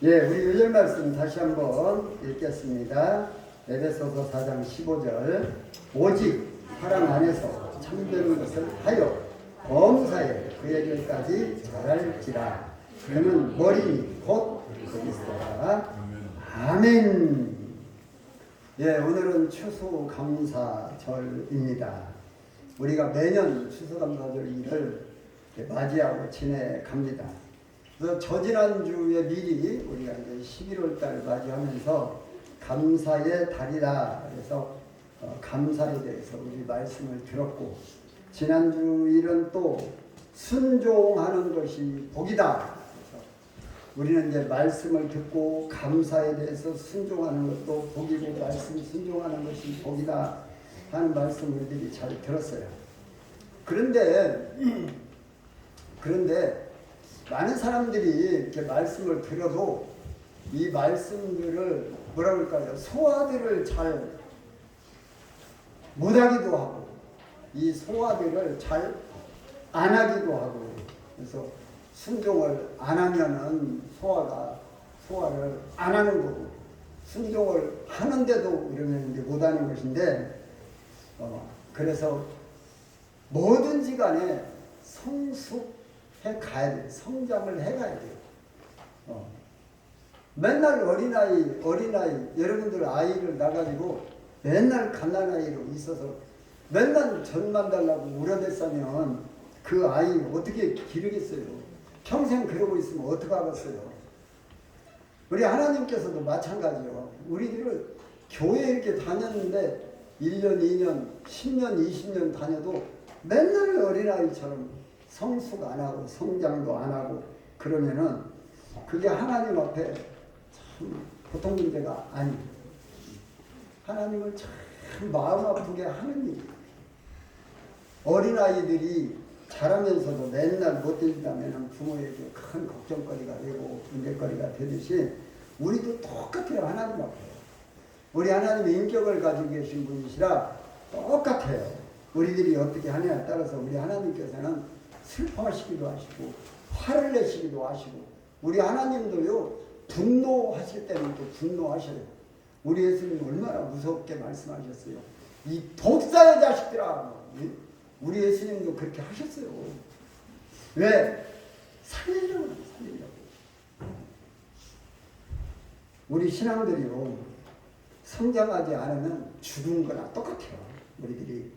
예, 우리 요절 말씀 다시 한번 읽겠습니다. 에베소서 4장 15절. 오직 사랑 안에서 참되는 것을 하여 범사에 그의 길까지 잘할지라. 그는 머리니 곧 그리스도라. 아멘. 예, 오늘은 추수감사절입니다. 우리가 매년 추수감사절을 맞이하고 지내갑니다. 그래서 저지난주에 미리 우리가 이제 11월 달 맞이하면서 감사의 달이다. 그래서 감사에 대해서 우리 말씀을 들었고, 지난주일은 또 순종하는 것이 복이다. 그래서 우리는 이제 말씀을 듣고 감사에 대해서 순종하는 것도 복이고 말씀 순종하는 것이 복이다 하는 말씀 우리들이 잘 들었어요. 그런데 많은 사람들이 이렇게 말씀을 들어도 이 말씀들을 뭐라고 할까요? 소화들을 잘 못하기도 하고, 이 소화들을 잘 안 하기도 하고, 그래서 순종을 안 하면은 소화를 안 하는 거고, 순종을 하는데도 이러면 이제 못 하는 것인데, 그래서 뭐든지 간에 성숙해 가야 돼요. 성장을 해 가야 돼요. 맨날 어린아이, 여러분들 아이를 낳아가지고 맨날 갓난아이로 있어서 맨날 전만 달라고 울어댔으면 그 아이 어떻게 기르겠어요? 평생 그러고 있으면 어떡하겠어요? 우리 하나님께서도 마찬가지요. 우리들을 교회 이렇게 다녔는데 1년, 2년, 10년, 20년 다녀도 맨날 어린아이처럼 성숙 안 하고 성장도 안 하고 그러면은 그게 하나님 앞에 참 보통 문제가 아니에요. 하나님을 참 마음 아프게 하는 일. 어린아이들이 자라면서도 맨날 못 된다면 부모에게 큰 걱정거리가 되고 문제거리가 되듯이 우리도 똑같아요. 하나님 앞에. 우리 하나님의 인격을 가지고 계신 분이시라 똑같아요. 우리들이 어떻게 하냐에 따라서 우리 하나님께서는 슬퍼하시기도 하시고 화를 내시기도 하시고, 우리 하나님도요 분노하실 때는 또 분노하셔요. 우리 예수님 얼마나 무섭게 말씀하셨어요. 이 독사의 자식들아. 우리 예수님도 그렇게 하셨어요. 왜? 살리려고. 우리 신앙들이요 성장하지 않으면 죽은 거나 똑같아요. 우리들이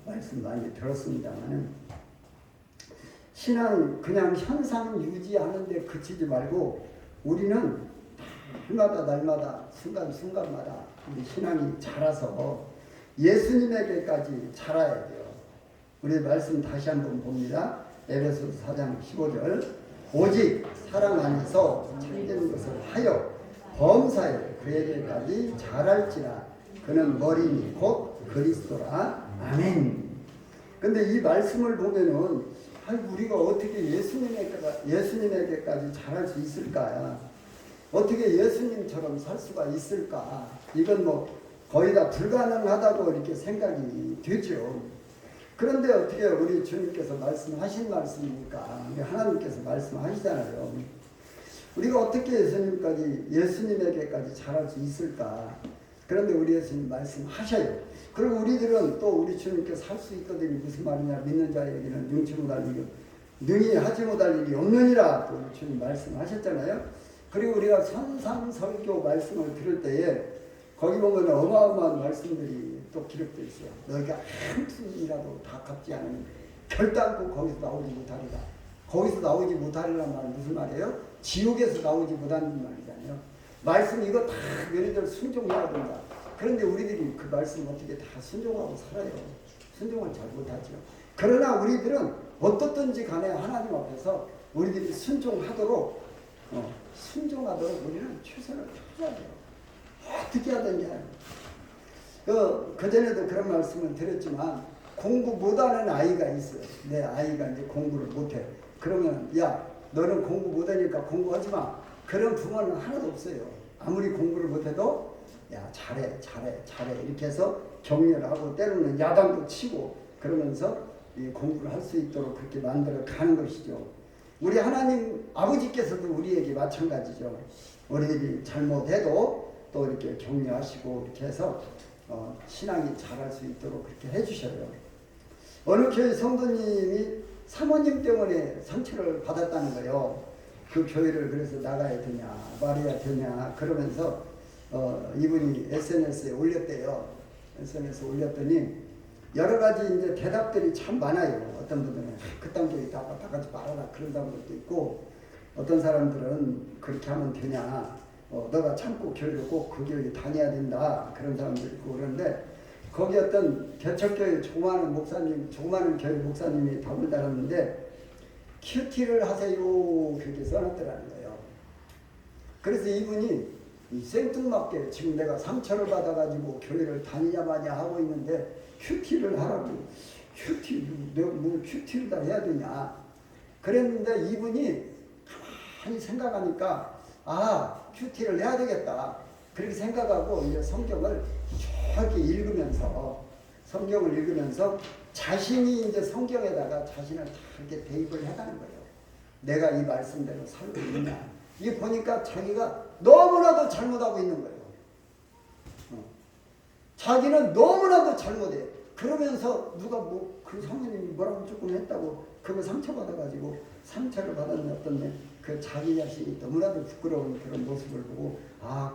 말씀 많이 들었습니다만, 신앙 그냥 현상 유지하는데 그치지 말고 우리는 날마다 순간순간마다 우리 신앙이 자라서 예수님에게까지 자라야 돼요. 우리 말씀 다시 한번 봅니다. 에베소서 4장 15절. 오직 사랑 안에서 참되는 것을 하여 범사에 그에게까지 자랄지라. 그는 머리니 곧 그리스도라. 아멘. 근데 이 말씀을 보면은 우리가 어떻게 예수님에게까지 자랄 수 있을까? 어떻게 예수님처럼 살 수가 있을까? 이건 뭐 거의 다 불가능하다고 이렇게 생각이 되죠. 그런데 어떻게 우리 주님께서 말씀하신 말씀입니까? 하나님께서 말씀하시잖아요. 우리가 어떻게 예수님에게까지 자랄 수 있을까? 그런데 우리 예수님 말씀하셔요. 그리고 우리들은 또 우리 주님께서 할 수 있거든요. 무슨 말이냐? 믿는 자에게는 능치 못할 일이 능히 하지 못할 일이 없느니라. 또 우리 주님 말씀하셨잖아요. 그리고 우리가 선상설교 말씀을 들을 때에 거기 보면 어마어마한 말씀들이 또 기록되어 있어요. 너희가 한 푼이라도 다 갚지 않으면 결단코 거기서 나오지 못하리라. 거기서 나오지 못하리란 말은 무슨 말이에요? 지옥에서 나오지 못하는 말이잖아요. 말씀 이거 다 너희들 순종해야 된다. 그런데 우리들이 그 말씀 어떻게 다 순종하고 살아요? 순종을 잘 못하죠. 그러나 우리들은 어떻든지 간에 하나님 앞에서 우리들이 순종하도록 우리는 최선을 다해야 돼요. 어떻게 하든지. 그전에도 그런 말씀을 드렸지만, 공부 못하는 아이가 있어요. 내 아이가 이제 공부를 못해. 그러면, 야, 너는 공부 못하니까 공부하지 마. 그런 부모는 하나도 없어요. 아무리 공부를 못해도, 야, 잘해. 이렇게 해서 격려하고, 때로는 야단도 치고, 그러면서 이 공부를 할 수 있도록 그렇게 만들어 가는 것이죠. 우리 하나님 아버지께서도 우리에게 마찬가지죠. 우리들이 잘못해도 또 이렇게 격려하시고 이렇게 해서 신앙이 자랄 수 있도록 그렇게 해주셔요. 어느 교회 성도님이 사모님 때문에 상처를 받았다는 거예요. 그 교회를 그래서 나가야 되냐 말해야 되냐 그러면서 이분이 SNS에 올렸대요. SNS에 올렸더니 여러 가지 이제 대답들이 참 많아요. 어떤 분들은 그딴 교회 다 가지 말아라 그런 사람들도 있고, 어떤 사람들은 그렇게 하면 되냐, 너가 참고 교회를 꼭 그 교회 다녀야 된다 그런 사람도 있고 그런데, 거기 어떤 개척교회 조그마한 목사님, 조그마한 교회 목사님이 답을 달았는데 큐티를 하세요 그렇게 써놨더라는 거예요. 그래서 이분이 생뚱맞게 지금 내가 상처를 받아가지고 교회를 다니냐 마냐 하고 있는데 큐티를 하라고, 큐티, 내가 뭘 큐티를 다 해야 되냐 그랬는데, 이분이 가만히 생각하니까 큐티를 해야 되겠다 그렇게 생각하고 이제 성경을 이렇게 읽으면서, 성경을 읽으면서 자신이 이제 성경에다가 자신을 다 이렇게 대입을 해가는 거예요. 내가 이 말씀대로 살고 있냐. 이게 보니까 자기가 너무나도 잘못하고 있는 거예요. 자기는 너무나도 잘못해. 그러면서 누가 그 성령님이 뭐라고 조금 했다고 그거 상처받아가지고 상처를 받았는 어떤 그 자기 자신이 너무나도 부끄러운 그런 모습을 보고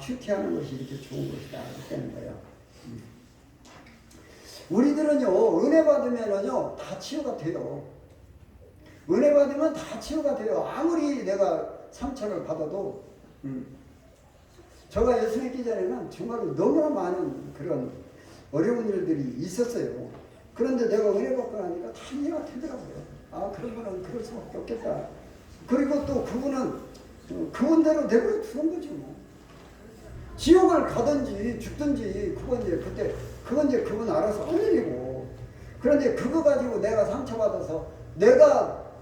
큐티하는 것이 이렇게 좋은 것이다 그랬다는 거예요. 우리들은요 은혜 받으면은요 다 치유가 돼요. 은혜 받으면 다 치유가 돼요. 아무리 내가 상처를 받아도. 제가 예수 믿기 전에는 정말로 너무나 많은 그런 어려운 일들이 있었어요. 그런데 내가 은혜 받고 나니까 다 이해가 되더라고요. 그런 거는 그럴 수밖에 없겠다. 그리고 또 그분은 그분대로 내버려 두는 거죠. 뭐. 지옥을 가든지 죽든지 그건 이제 그분 알아서 할 일이고. 그런데 그거 가지고 내가 상처받아서 내가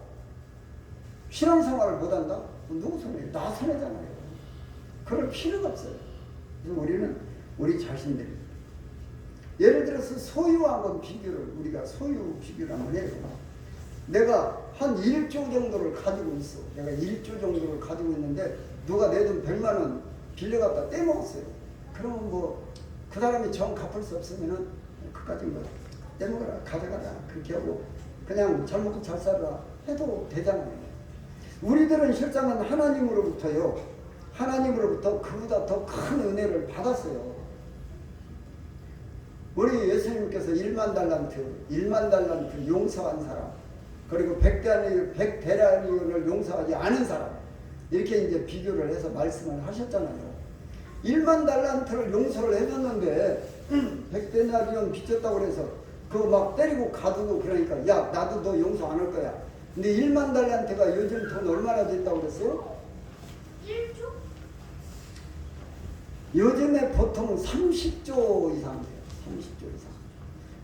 신앙생활을 못한다? 누구 손해요? 나 손해잖아요. 그럴 필요가 없어요. 그래서 우리는 우리 자신들이, 예를 들어서 소유와 한번 비교를, 우리가 소유 비교를 한번 해요. 내가 한 1조 정도를 가지고 있어. 내가 1조 정도를 가지고 있는데 누가 내 돈 100만 원 빌려갖다 떼먹었어요. 그러면 그 사람이 정 갚을 수 없으면은 그까지 떼먹어라, 가져가라 그렇게 하고 그냥 잘 먹고 잘 살아라 해도 되잖아요. 우리들은 실상은 하나님으로부터 그보다 더 큰 은혜를 받았어요. 우리 예수님께서 1만 달란트 용서한 사람, 그리고 100데나리온을 용서하지 않은 사람, 이렇게 이제 비교를 해서 말씀을 하셨잖아요. 1만 달란트를 용서를 해줬는데 100데나리온 빚졌다고 그래서 그거 막 때리고 가두고 그러니까 나도 너 용서 안 할 거야. 근데 1만 달란트가 요즘 돈 얼마나 됐다고 그랬어요? 1조? 요즘에 보통 30조 이상 돼요. 30조 이상.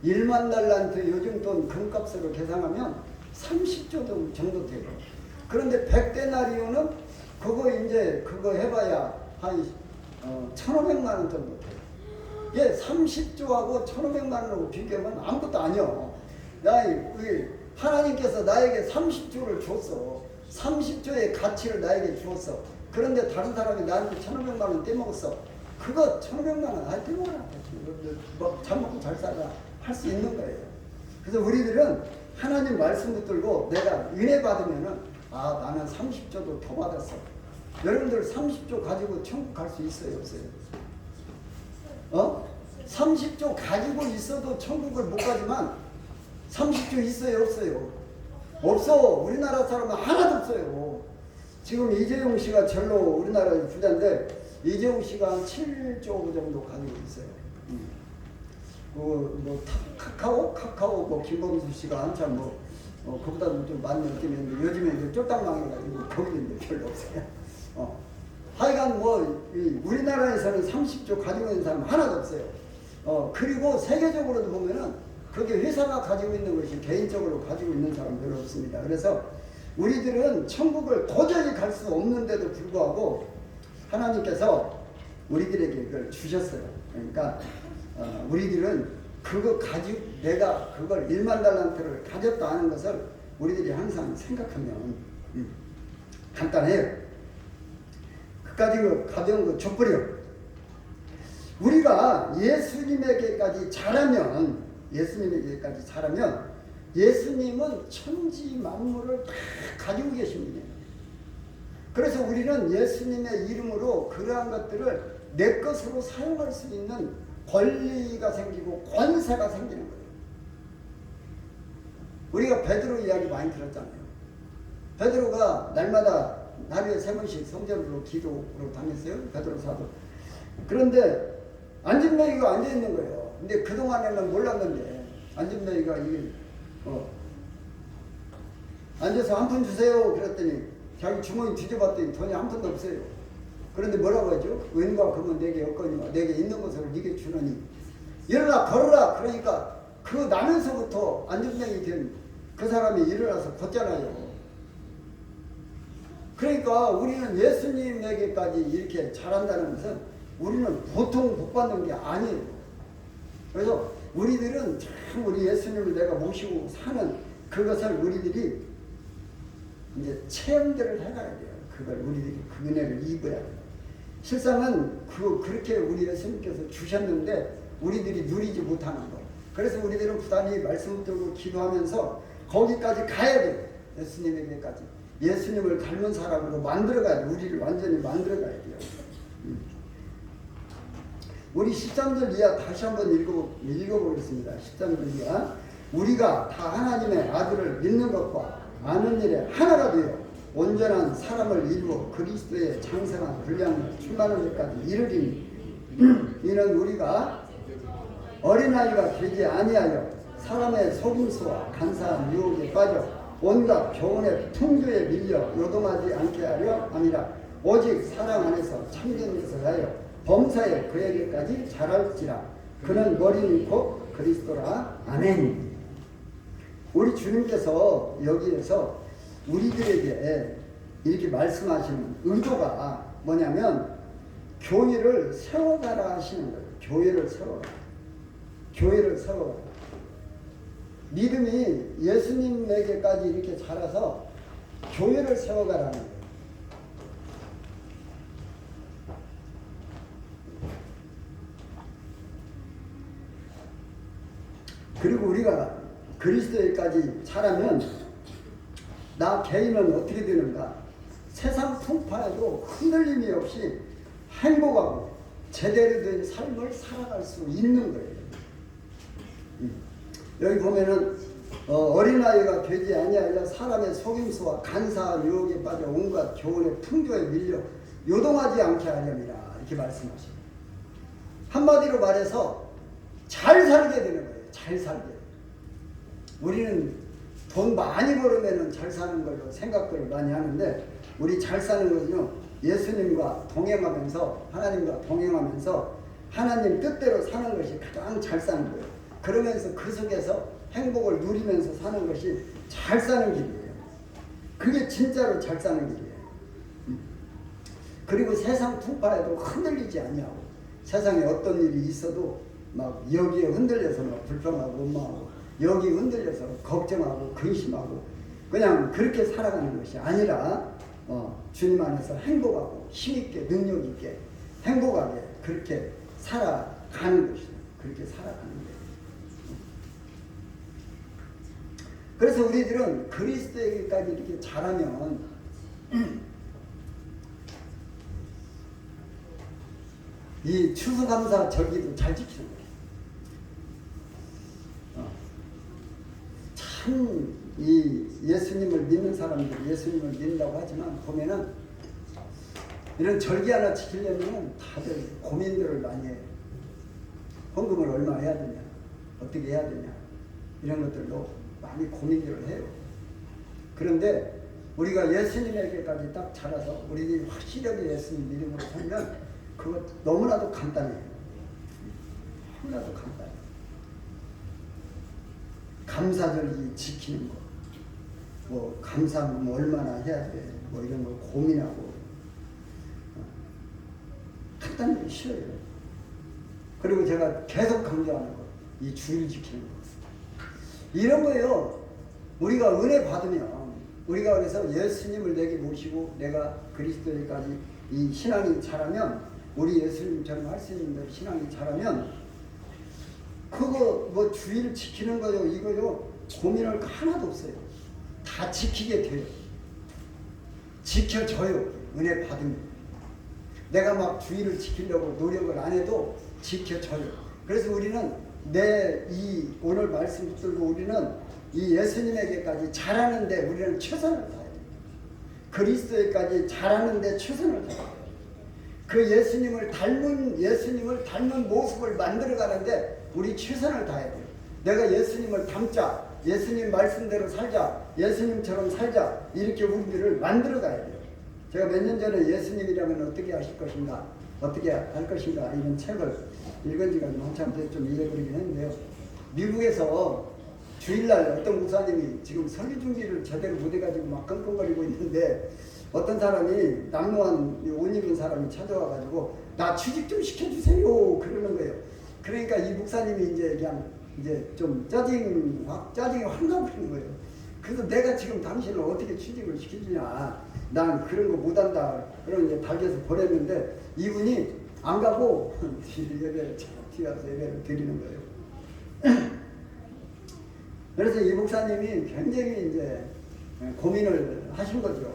1만 달란트 요즘 돈 금값으로 계산하면 30조 정도 돼요. 그런데 100데나리온은 그거 해봐야 한 1,500만 원 정도 돼요. 이게 30조하고 1,500만 원하고 비교하면 아무것도 아니요. 하나님께서 나에게 30조를 줬어. 30조의 가치를 나에게 주었어. 그런데 다른 사람이 나한테 1,500만 원 떼먹었어. 그거 1,500만 원 떼먹어라. 잘 먹고 잘 살아 할 수 있는 거예요. 그래서 우리들은 하나님 말씀 붙들고 내가 은혜 받으면은 나는 30조도 더 받았어. 여러분들 30조 가지고 천국 갈 수 있어요, 없어요? 30조 가지고 있어도 천국을 못 가지만 30조 있어요, 없어요? 없어. 우리나라 사람은 하나도 없어요. 지금 이재용 씨가 절로 우리나라의 부자인데 이재용 씨가 한 7조 정도 가지고 있어요. 카카오 김범수 씨가 한참 그보다도 좀 많이 느끼는데 요즘에 이제 쫄딱망해가지고 거기도 이제 별로 없어요. 하여간 우리나라에서는 30조 가지고 있는 사람 하나도 없어요. 그리고 세계적으로도 보면은 그게 회사가 가지고 있는 것이 개인적으로 가지고 있는 사람 별로 없습니다. 그래서 우리들은 천국을 도저히 갈 수 없는데도 불구하고 하나님께서 우리들에게 그걸 주셨어요. 그러니까 우리들은 내가 그걸 1만 달란트를 가졌다 하는 것을 우리들이 항상 생각하면 간단해요. 그까지 그 가벼운 거 줘버려. 우리가 예수님에게까지 잘하면, 예수님에게까지 잘하면, 예수님은 천지 만물을 다 가지고 계신 분이에요. 그래서 우리는 예수님의 이름으로 그러한 것들을 내 것으로 사용할 수 있는 권리가 생기고 권세가 생기는 거예요. 우리가 베드로 이야기 많이 들었잖아요. 베드로가 날마다 하루에 3번씩 성전으로 기도로 다녔어요. 베드로 사도. 그런데 안진뱅이가 앉아있는 거예요. 근데 그동안에는 몰랐는데 안진뱅이가 이게 앉아서 한 푼 주세요 그랬더니 자기 주머니 뒤져봤더니 돈이 한 푼도 없어요. 그런데 뭐라고 하죠? 왼과 금은 내게 없거니와 내게 있는 것으로 네게 주느니 일어나 걸어라. 그러니까 그 나면서부터 안진뱅이 된 그 사람이 일어나서 걷잖아요. 그러니까 우리는 예수님에게까지 이렇게 잘한다는 것은 우리는 보통 복 받는 게 아니에요. 그래서 우리들은 참 우리 예수님을 내가 모시고 사는 그것을 우리들이 이제 체험들을 해가야 돼요. 그걸 우리들이 그 은혜를 입어야 돼요. 실상은 그렇게 우리 예수님께서 주셨는데 우리들이 누리지 못하는 거. 그래서 우리들은 부단히 말씀 듣고 기도하면서 거기까지 가야 돼요. 예수님에게까지. 예수님을 닮은 사람으로 만들어가야 돼요. 우리를 완전히 만들어가야 돼요. 우리 13절 이하 다시 한번 읽어보겠습니다. 13절 이하. 우리가 다 하나님의 아들을 믿는 것과 아는 일에 하나가 되어 온전한 사람을 이루어 그리스도의 장성한 분량을 충만한 데까지 이르리니 이는 우리가 어린아이가 되지 아니하여 사람의 속임수와 간사한 유혹에 빠져 온갖 교훈의 풍조에 밀려 요동하지 않게 하려 함이라. 오직 사랑 안에서 참된 것을 하여 범사에 그에게까지 자랄지라. 그는 머리는 곧 그리스도라. 아멘. 우리 주님께서 여기에서 우리들에게 이렇게 말씀하시는 의도가 뭐냐면 교회를 세워가라 하시는 거예요. 교회를 세워가라. 교회를 세워가라. 믿음이 예수님에게까지 이렇게 자라서 교회를 세워가라는 거예요. 그리고 우리가 그리스도에까지 자라면 나 개인은 어떻게 되는가? 세상 풍파에도 흔들림이 없이 행복하고 제대로 된 삶을 살아갈 수 있는 거예요. 여기 보면은 어린아이가 되지 아니하여 사람의 속임수와 간사한 유혹에 빠져 온갖 교훈의 풍조에 밀려 요동하지 않게 하렵니다. 이렇게 말씀하십니다. 한마디로 말해서 잘 살게 되는 거예요. 잘 살게. 우리는 돈 많이 벌으면 잘 사는 걸로 생각을 많이 하는데 우리 잘 사는 것은요 예수님과 동행하면서 하나님과 동행하면서 하나님 뜻대로 사는 것이 가장 잘 사는 거예요. 그러면서 그 속에서 행복을 누리면서 사는 것이 잘 사는 길이에요. 그게 진짜로 잘 사는 길이에요. 그리고 세상 풍파에도 흔들리지 아니하고 세상에 어떤 일이 있어도 막 여기에 흔들려서 막 불평하고 원망하고 여기 흔들려서 걱정하고 근심하고 그냥 그렇게 살아가는 것이 아니라 주님 안에서 행복하고 힘있게 능력있게 행복하게 그렇게 살아가는 것이죠. 그렇게 살아가는 거예요. 그래서 우리들은 그리스도에게까지 이렇게 자라면 이 추수감사 절기도 잘 지키는 거예요. 참 이 예수님을 믿는 사람들 예수님을 믿는다고 하지만 보면은 이런 절기 하나 지키려면 다들 고민들을 많이 해요. 헌금을 얼마 해야 되냐, 어떻게 해야 되냐 이런 것들도 많이 고민들을 해요. 그런데 우리가 예수님에게까지 딱 자라서 우리들이 확실하게 예수님 믿음으로 살면 그거 너무나도 간단해요. 너무나도 간단해요. 감사절기 지키는 거, 뭐 감사하면 뭐 얼마나 해야 돼, 뭐 이런 거 고민하고 간단하게 싫어요. 그리고 제가 계속 강조하는 거, 이 주일 지키는 거. 이런 거예요. 우리가 은혜 받으면 우리가 그래서 예수님을 내게 모시고 내가 그리스도에까지 이 신앙이 자라면, 우리 예수님처럼 할 수 있는 대로 신앙이 자라면, 그거 뭐 주의를 지키는 거요 이거요 고민할 거 하나도 없어요. 다 지키게 돼요. 지켜져요. 은혜 받으면. 내가 막 주의를 지키려고 노력을 안 해도 지켜져요. 그래서 우리는 오늘 말씀 붙들고 우리는 이 예수님에게까지 자라는데 우리는 최선을 다해야 돼요. 그리스도에까지 자라는데 최선을 다해야 돼요. 그 예수님을 닮은 모습을 만들어가는데 우리 최선을 다해야 돼요. 내가 예수님을 닮자, 예수님 말씀대로 살자, 예수님처럼 살자, 이렇게 우리들을 만들어가야 돼요. 제가 몇 년 전에 예수님이라면 어떻게 하실 것인가, 어떻게 할 것인가 이런 책을 읽은 지가 한참 돼서 좀 잃어버리긴 했는데요. 미국에서 주일날 어떤 목사님이 지금 설교 준비를 제대로 못해가지고 막 끙끙거리고 있는데, 어떤 사람이 남노한 옷 입은 사람이 찾아와가지고 나 취직 좀 시켜주세요 그러는 거예요. 그러니까 이 목사님이 이제 좀 짜증이 확 나버리는 거예요. 그래서 내가 지금 당신을 어떻게 취직을 시켜주냐, 난 그런 거 못한다. 그런 이제 달겨서 보냈는데 이분이 안 가고 예배를 뒤에 와서 예배를 드리는 거예요. 그래서 이 목사님이 굉장히 이제 고민을 하신 거죠.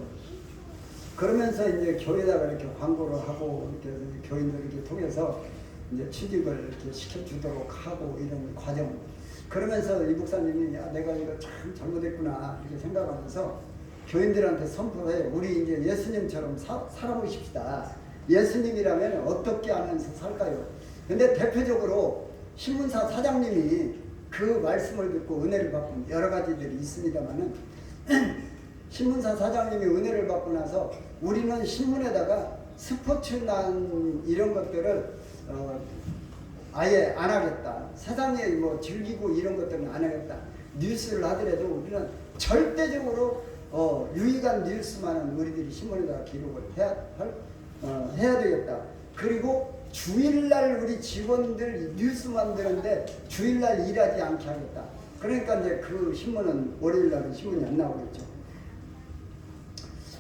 그러면서 이제 교회에다가 이렇게 광고를 하고 이렇게 교인들 이렇게 통해서 이제 취직을 이렇게 시켜주도록 하고 이런 과정. 그러면서 이 목사님이 내가 이거 참 잘못했구나 이렇게 생각하면서 교인들한테 선포해, 우리 이제 예수님처럼 살아보십시다. 예수님이라면 어떻게 하면서 살까요? 근데 대표적으로 신문사 사장님이 그 말씀을 듣고 은혜를 받고 여러 가지들이 있습니다만은 신문사 사장님이 은혜를 받고 나서 우리는 신문에다가 스포츠난 이런 것들을 아예 안 하겠다. 세상에 뭐 즐기고 이런 것들은 안 하겠다. 뉴스를 하더라도 우리는 절대적으로 유익한 뉴스만은 우리들이 신문에다가 기록을 해야 되겠다. 그리고 주일날 우리 직원들 뉴스 만드는데 주일날 일하지 않게 하겠다. 그러니까 이제 그 신문은 월요일날은 신문이 안 나오겠죠.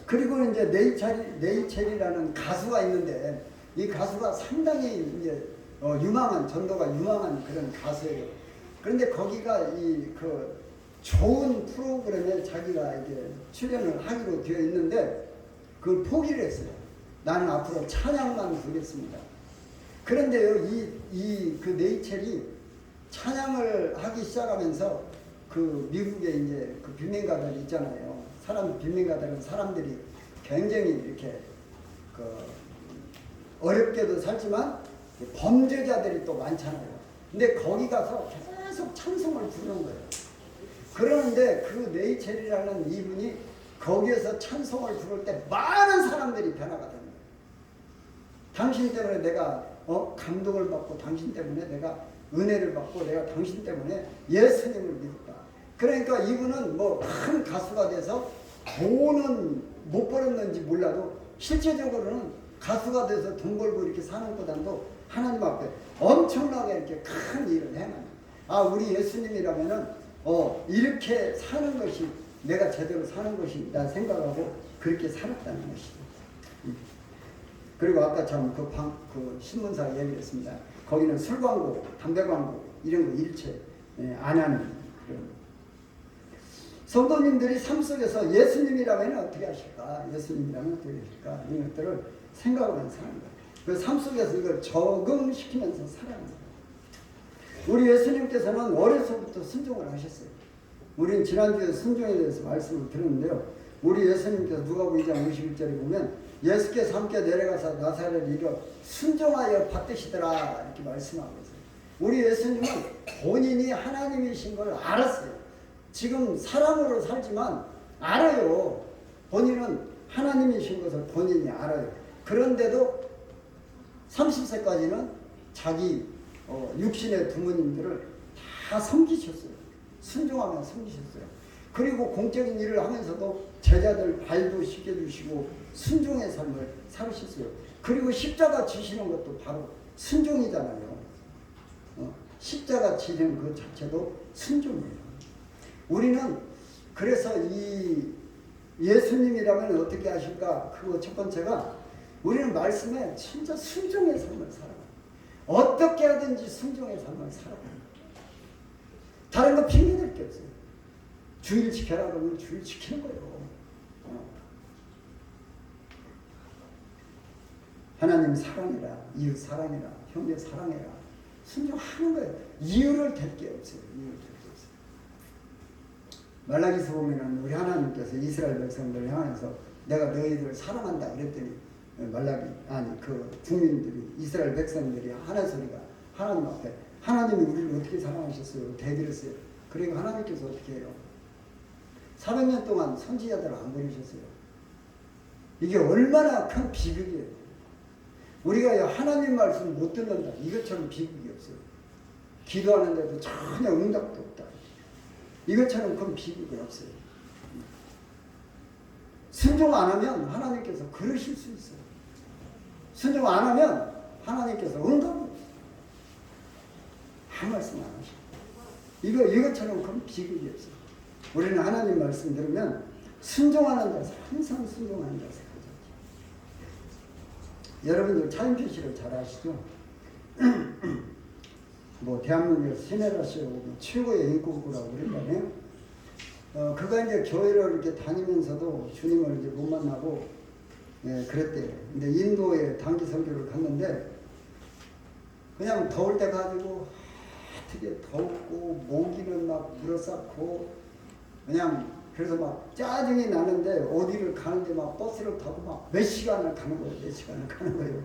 그리고 이제 네이첼이라는 가수가 있는데 이 가수가 상당히 이제 유망한, 전도가 유망한 그런 가수예요. 그런데 거기가 그 좋은 프로그램에 자기가 이제 출연을 하기로 되어 있는데 그걸 포기를 했어요. 나는 앞으로 찬양만 부르겠습니다. 그런데요, 그 네이첼이 찬양을 하기 시작하면서 그 미국에 이제 그 빈민가들 있잖아요. 빈민가들은 사람들이 굉장히 이렇게 어렵게도 살지만 범죄자들이 또 많잖아요. 근데 거기 가서 계속 찬송을 부르는 거예요. 그러는데 그 네이첼이라는 이분이 거기에서 찬송을 부를 때 많은 사람들이 변화가 됩니다. 당신 때문에 내가 감동을 받고, 당신 때문에 내가 은혜를 받고, 내가 당신 때문에 예수님을 믿었다. 그러니까 이분은 뭐 큰 가수가 돼서 돈은 못 벌었는지 몰라도 실제적으로는 가수가 돼서 돈 벌고 이렇게 사는 것보다도 하나님 앞에 엄청나게 이렇게 큰 일을 해놔요. 우리 예수님이라면은 이렇게 사는 것이 내가 제대로 사는 것이다 생각하고 그렇게 살았다는 것이죠. 그리고 아까 참 그 신문사 얘기를 했습니다. 거기는 술 광고, 담배 광고 이런 거 일체 안 하는 그런. 성도님들이 삶 속에서 예수님이라면 어떻게 하실까? 예수님이라면 어떻게 하실까? 이런 것들을 생각하면서 사는 거예요. 그 삶 속에서 이걸 적응시키면서 살아가는 거예요. 우리 예수님께서는 어려서부터 순종을 하셨어요. 우리는 지난주에 순종에 대해서 말씀을 드렸는데요. 우리 예수님께서 누가복음 2장 51절에 보면 예수께서 함께 내려가서 나사렛 이르러 순종하여 받으시더라 이렇게 말씀하고 있어요. 우리 예수님은 본인이 하나님이신 걸 알았어요. 지금 사람으로 살지만 알아요. 본인은 하나님이신 것을 본인이 알아요. 그런데도 30세까지는 자기 육신의 부모님들을 다 섬기셨어요. 순종하며 섬기셨어요. 그리고 공적인 일을 하면서도 제자들 발도 씻겨주시고 순종의 삶을 살으셨어요. 그리고 십자가 지시는 것도 바로 순종이잖아요. 십자가 지는 그 자체도 순종이에요. 우리는 그래서 이 예수님이라면 어떻게 하실까? 그거 첫 번째가 우리는 말씀에 진짜 순종의 삶을 살아가요. 어떻게 하든지 순종의 삶을 살아가요. 다른 거 핑계댈 게 없어요. 주일 지켜라 그러면 주일 지키는 거예요. 하나님 사랑해라, 이웃 사랑해라, 형제 사랑해라. 순종하는 거예요. 이유를 댈 게 없어요. 이유를 댈 게 없어요. 말라기서 보면은 우리 하나님께서 이스라엘 백성들을 향해서 내가 너희들을 사랑한다 그랬더니 그 국민들이 이스라엘 백성들이 하는 소리가 하나님 앞에 하나님이 우리를 어떻게 사랑하셨어요? 대들었어요. 그러니까 하나님께서 어떻게 해요? 400년 동안 선지자들을 안 보내셨어요. 이게 얼마나 큰 비극이에요. 우리가 하나님 말씀 못 듣는다. 이것처럼 비극이 없어요. 기도하는데도 전혀 응답도 없다. 이것처럼 큰 비극이 없어요. 순종 안 하면 하나님께서 그러실 수 있어요. 순종 안 하면 하나님께서 응답을 한 말씀 안 하셔. 이것처럼 큰 비극이 없어요. 우리는 하나님 말씀 들으면 순종하는 자세, 항상 순종하는 자세. 여러분들 차인표 씨를 잘 아시죠? 뭐 대한민국에서 시내라 씨라고 최고의 인권구라고 그랬잖아요. 그가 이제 교회를 이렇게 다니면서도 주님을 이제 못 만나고 그랬대요. 근데 인도에 단기 선교를 갔는데 그냥 더울 때 가지고 되게 덥고 모기는 막 물어쌌고 그냥 그래서 막 짜증이 나는데 어디를 가는데 막 버스를 타고 막 몇 시간을 가는 거예요. 몇 시간을 가는 거예요.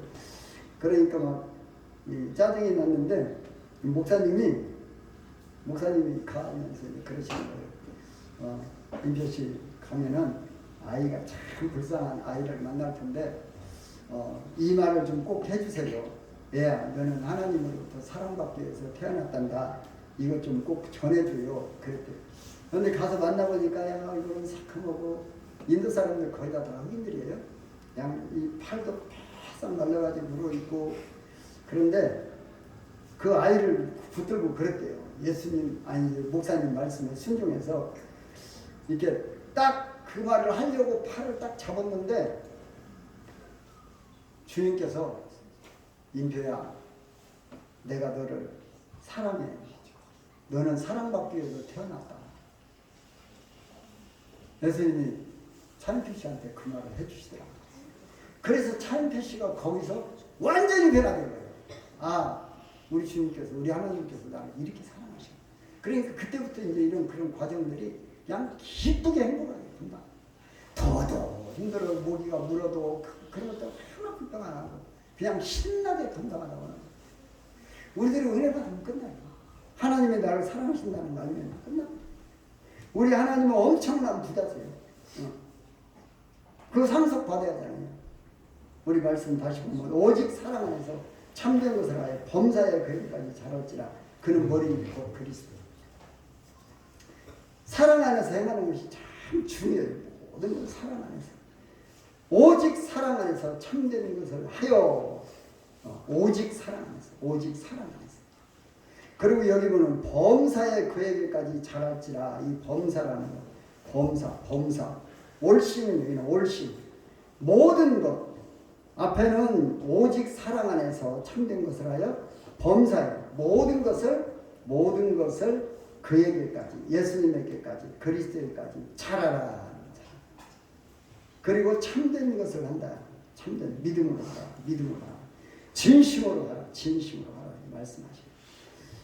그러니까 막 짜증이 났는데 목사님이 가면서 그러시는 거예요. 임표씨 가면은 아이가 참 불쌍한 아이를 만날 텐데 이 말을 좀 꼭 해주세요. 얘야 너는 하나님으로부터 사랑받기 위해서 태어났단다. 이것 좀 꼭 전해줘요. 그랬대요. 그런데 가서 만나보니까 야 이거는 새카하고 인도 사람들 거의 다 흑인들이에요. 그냥 이 팔도 바싹 말라가지고 물어있고 그런데 그 아이를 붙들고 그랬대요. 예수님 목사님 말씀에 순종해서 이렇게 딱 그 말을 하려고 팔을 딱 잡았는데 주님께서 인표야 내가 너를 사랑해. 너는 사랑받기 위해서 태어났다. 예수님이 차인표 씨한테 그 말을 해주시더라고요. 그래서 차인표 씨가 거기서 완전히 변화된 거예요. 우리 주님께서, 우리 하나님께서 나를 이렇게 사랑하셔. 그러니까 그때부터 이제 이런 그런 과정들이 그냥 기쁘게 행복하게 된다. 더워도 힘들어 모기가 물어도 그런 것도 하나 불평 안 하고 그냥 신나게 감당하다고 하는 거예요. 우리들이 은혜 받으면 끝나요. 하나님이 나를 사랑하신다는 거 알면 끝나요. 우리 하나님은 엄청난 부자세요. 그 상속 받아야 하잖아요. 우리 말씀 다시 보면 오직 사랑 안에서 참된 것을 하여 범사에 그에까지 자랄지라 그는 머리인 곧 그리스도. 사랑 안에서 행하는 것이 참 중요해요. 모든 건 사랑 안에서. 오직 사랑 안에서 참된 것을 하여 오직 사랑 안에서 오직 사랑 안에서. 그리고 여기 보면 범사에 그에게까지 자랄지라. 이 범사라는 거 범사 올심입니다. 올심 모든 것 앞에는 오직 사랑 안에서 참된 것을 하여 범사에 모든 것을 그에게까지 예수님에게까지 그리스도에게까지 자라라. 그리고 참된 것을 한다. 참된 믿음으로 하라. 믿음으로 하라. 진심으로 하라. 진심으로 하라. 말씀하시고.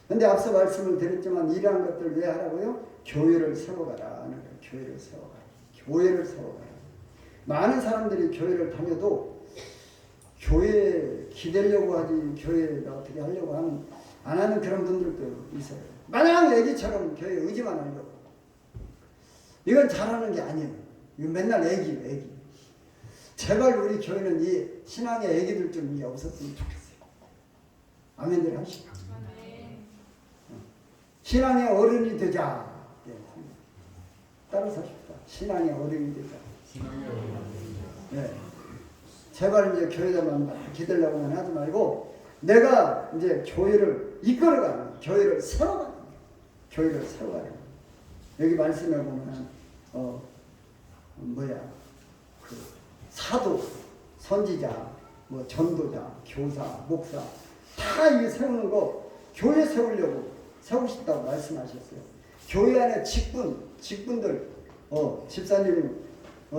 근데 앞서 말씀을 드렸지만 이러한 것들을 왜 하라고요? 교회를 세워가라. 교회를 세워가라. 교회를 세워가라. 많은 사람들이 교회를 다녀도 교회에 기대려고 하지 교회에다 어떻게 하려고 안 하는 그런 분들도 있어요. 마냥 애기처럼 교회 의지만 하려고. 이건 잘하는 게 아니에요. 이건 맨날 애기. 제발 우리 교회는 이 신앙의 애기들 좀 이제 없었으면 좋겠어요. 아멘들 하시고. 신앙의 어른이 되자. 따라서 하십시다. 신앙의 어른이 되자. 네. 제발 이제 교회에만 기대려고만 하지 말고 내가 이제 교회를 이끌어가는, 교회를 세워가는, 교회를 세워가는. 여기 말씀해 보면 그 사도, 선지자, 뭐 전도자, 교사, 목사 다 이게 세우는 거 교회 세우려고 세우신다고 말씀하셨어요. 교회 안에 직분들, 집사님,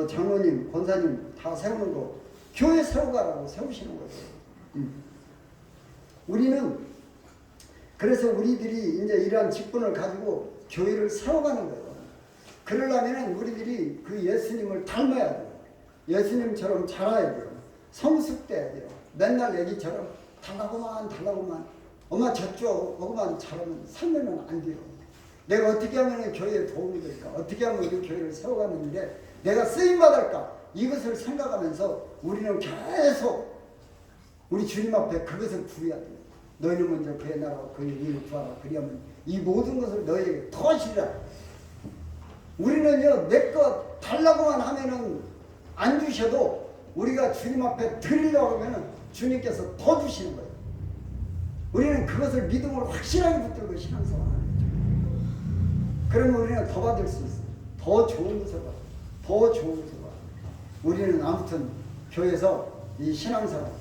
장로님, 권사님 다 세우는 거 교회 세우가라고 세우시는 거예요. 우리는 그래서 우리들이 이제 이러한 직분을 가지고 교회를 세워가는 거예요. 그러려면 우리들이 그 예수님을 닮아야 돼요. 예수님처럼 자라야 돼요. 성숙돼야 돼요. 맨날 애기처럼 달라고만 엄마 저쪽 오고만 잘하면 살면은 안 돼요. 내가 어떻게 하면 교회에 도움이 될까? 어떻게 하면 우리 교회를 세워가는데 내가 쓰임받을까? 이것을 생각하면서 우리는 계속 우리 주님 앞에 그것을 구해야 돼요. 너희는 먼저 그의 나라와 그의 의를 구하라. 그리하면 이 모든 것을 너희에게 더하시리라. 우리는요, 내 것 달라고만 하면은 안 주셔도 우리가 주님 앞에 드리려고 하면은 주님께서 더 주시는 거예요. 우리는 그것을 믿음으로 확실하게 붙들고 신앙생활하는 거죠. 그러면 우리는 더 받을 수 있어요. 더 좋은 것을 받아요. 더 좋은 것을 받아요. 우리는 아무튼 교회에서 이 신앙생활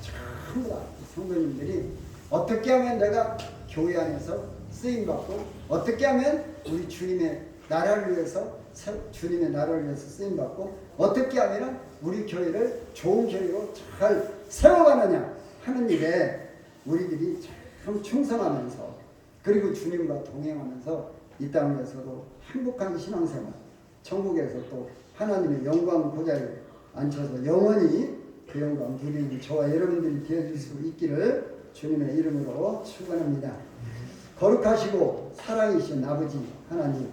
전부 다 성도님들이 어떻게 하면 내가 교회 안에서 쓰임받고 어떻게 하면 우리 주님의 나라를 위해서 쓰임받고 어떻게 하면 우리 교회를 좋은 교회로 잘 세워가느냐 하는 일에 우리들이 참 충성하면서 그리고 주님과 동행하면서 이 땅에서도 행복한 신앙생활 천국에서 또 하나님의 영광 보좌에 앉혀서 영원히 그 영광 누리는 저와 여러분들이 되어줄 수 있기를 주님의 이름으로 축원합니다. 거룩하시고 사랑이신 아버지 하나님